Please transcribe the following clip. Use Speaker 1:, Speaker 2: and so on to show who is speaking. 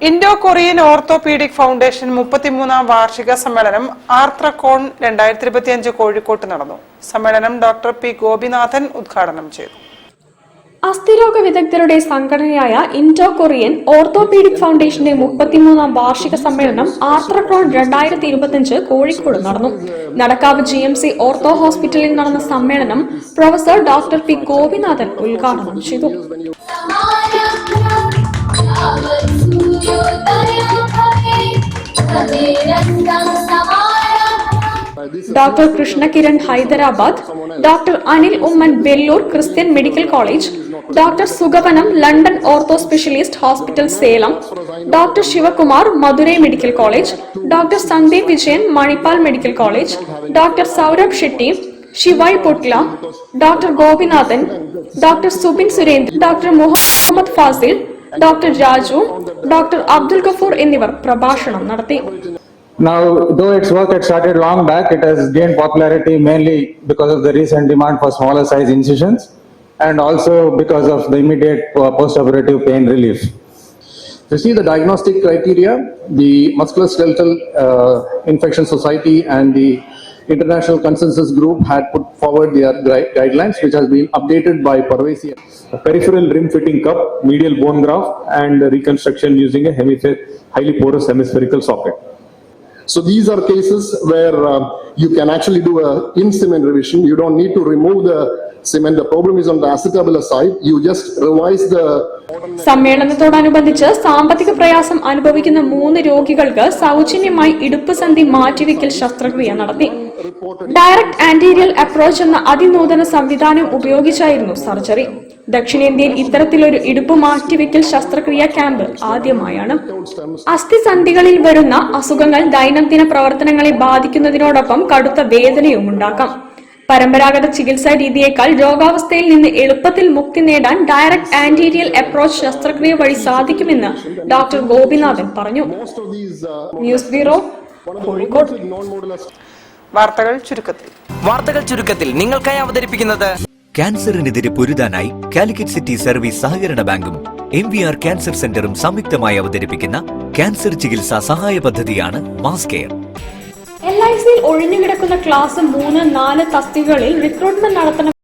Speaker 1: Indo Korean orthopaedic foundation 33ാം വാർഷിക സമ്മേളനം ആർത്രകോൺ 2025 കോഴിക്കോട്ട് നടന്നു. സമ്മേളനം ഡോക്ടർ പി ഗോപിനാഥൻ ഉദ്ഘാടനം ചെയ്തു.
Speaker 2: അസ്ഥിരോഗ വിദഗ്ധരുടെ സംഘടനയായ ഇൻഡോ കൊറിയൻ ഓർത്തോപീഡിക് ഫൗണ്ടേഷന്റെ 33ാം വാർഷിക സമ്മേളനം ആർത്രകോൺ 2025 കോഴിക്കോട് നടന്നു. നടക്കാവ് GMC ഓർത്തോ ഹോസ്പിറ്റലിൽ നടന്ന സമ്മേളനം പ്രൊഫസർ ഡോക്ടർ പി ഗോപിനാഥൻ ഉദ്ഘാടനം ചെയ്തു. Doctor Krishnakiran Hyderabad, doctor Anil Oommen Vellore Christian medical college, doctor Sugavanam London ortho specialist hospital Salem, doctor Sivakumar Madurai medical college, doctor Sandeep Vijayan Manipal medical college, doctor Saurabh Shetty Shivay Potla, doctor Gopinathan, doctor Subin Surendran, doctor Muhammad Fazil, doctor Raju, doctor Abdul Gafoor എന്നിവർ പ്രഭാഷണം നടത്തി.
Speaker 3: Now, though its work had started long back, it has gained popularity mainly because of the recent demand for smaller size incisions and also because of the immediate post-operative pain relief.
Speaker 4: To see the diagnostic criteria, the Musculoskeletal Infection Society and the International Consensus Group had put forward their guidelines, which has been updated by Parvesi.
Speaker 5: A peripheral rim fitting cup, medial bone graft, and reconstruction using a highly porous hemispherical socket.
Speaker 4: So these are cases where you can actually do a in-cement revision. You don't need to remove the cement. The problem is on the acetabular side. You just revise the...
Speaker 2: സമ്മേളനത്തോടനുബന്ധിച്ച് സാമ്പത്തിക പ്രയാസം അനുഭവിക്കുന്ന 3 രോഗികൾക്ക് സൗജന്യമായി ഇടുപ്പ് സന്ധി മാറ്റിവെക്കൽ ശസ്ത്രക്രിയ നടത്തി. ഡയറക്ട് ആന്റീരിയൽ അപ്രോച്ച് എന്ന അതിനൂതന സംവിധാനം ഉപയോഗിച്ചായിരുന്നു സർജറി. ദക്ഷിണേന്ത്യയിൽ ഇത്തരത്തിലൊരു ഇടുപ്പ് മാറ്റിവെക്കൽ ശസ്ത്രക്രിയ ക്യാമ്പ് ആദ്യമായാണ്. അസ്ഥിസന്ധികളിൽ വരുന്ന അസുഖങ്ങൾ ദൈനംദിന പ്രവർത്തനങ്ങളെ ബാധിക്കുന്നതിനോടൊപ്പം കടുത്ത വേദനയും ഉണ്ടാക്കാം. പരമ്പരാഗത ചികിത്സാ രീതിയേക്കാൾ രോഗാവസ്ഥയിൽ നിന്ന് എളുപ്പത്തിൽ മുക്തി നേടാൻ ഡയറക്ട് ആന്റീരിയൽ അപ്രോച്ച് ശസ്ത്രക്രിയ വഴി സാധിക്കുമെന്ന് ഡോക്ടർ ഗോപിനാഥൻ പറഞ്ഞു. News bureau, Kozhikode.
Speaker 1: വാർത്തകൾ ചുരുക്കത്തിൽ നിങ്ങൾക്കായി അവതരിപ്പിക്കുന്നത്
Speaker 6: ക്യാൻസറിനെതിരെ പൊരുതാനായി കാലിക്കറ്റ് സിറ്റി സർവീസ് സഹകരണ ബാങ്കും MVR ക്യാൻസർ സെന്ററും സംയുക്തമായി അവതരിപ്പിക്കുന്ന ക്യാൻസർ ചികിത്സാ സഹായ പദ്ധതിയാണ് മാസ് കെയർ.
Speaker 2: LICയിൽ ഒഴിഞ്ഞുകിടക്കുന്ന ക്ലാസ് 3, 4 തസ്തികകളിൽ റിക്രൂട്ട്മെന്റ് നടത്തണം.